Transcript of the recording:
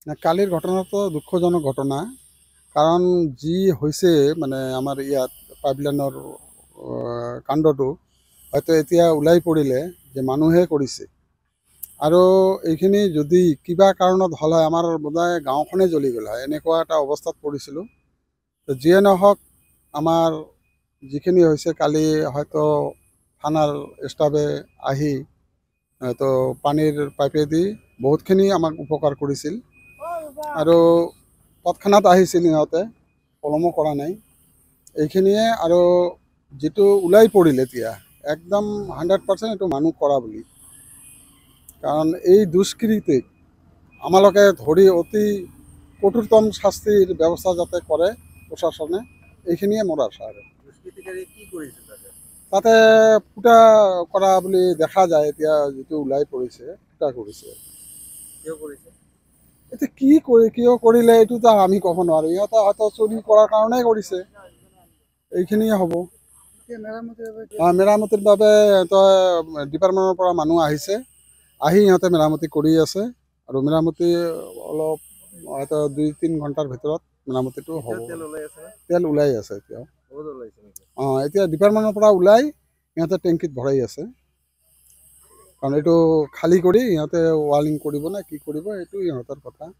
কালিৰ ঘটনাটো দুঃখজনক ঘটনা। কাৰণ যি হৈছে মানে আমাৰ ইয়াত পাইপলাইনৰ কাণ্ডটো হয়তো এতিয়া ওলাই পৰিলে যে মানুহে কৰিছে। আৰু এইখিনি যদি কিবা কাৰণত হ'ল হয় আমাৰ বোধহয় গাঁওখনেই জ্বলি গ'ল হয়, এনেকুৱা এটা অৱস্থাত পৰিছিলোঁ। যিয়ে নহওক আমাৰ যিখিনি হৈছে কালি হয়তো থানাৰ ষ্টাফে আহি তো পানীৰ পাইপেদি বহুতখিনি আমাক উপকাৰ কৰিছিল। আৰু তৎক্ষণাত আহিছিল সিহঁতে, পলমো কৰা নাই এইখিনিয়ে। আৰু যিটো ওলাই পৰিল এতিয়া একদম 100% এইটো মানুহ কৰা বুলি। কাৰণ এই দুষ্কৃতিক আমালোকে ধৰি অতি কঠোৰতম শাস্তিৰ ব্যৱস্থা যাতে কৰে প্ৰশাসনে, এইখিনিয়ে মোৰ আশা। আৰু তাতে ফুটা কৰা বুলি দেখা যায়। এতিয়া যিটো ওলাই পৰিছে ফুটা কৰিছে। এতিয়া কিয় কৰিলে এইটোতো আমি ক'ব নোৱাৰোঁ। ইহঁতে হয়তো চুৰি কৰাৰ কাৰণেই কৰিছে, এইখিনিয়ে হ'ব। মেৰামতিৰ বাবে ডিপাৰ্টমেণ্টৰ পৰা মানুহ আহিছে, আহি সিহঁতে মেৰামতি কৰি আছে। আৰু মেৰামতি অলপ হয়তো 2-3 ঘণ্টাৰ ভিতৰত মেৰামতিটো হ'ব। তেল ওলাই আছে এতিয়াও। এতিয়া ডিপাৰ্টমেণ্টৰ পৰা ওলাই সিহঁতে টেংকিত ভৰাই আছে। কাৰণ এইটো খালী কৰি সিহঁতে ৱালিং কৰিব নে কি কৰিব, এইটো ইহঁতৰ কথা।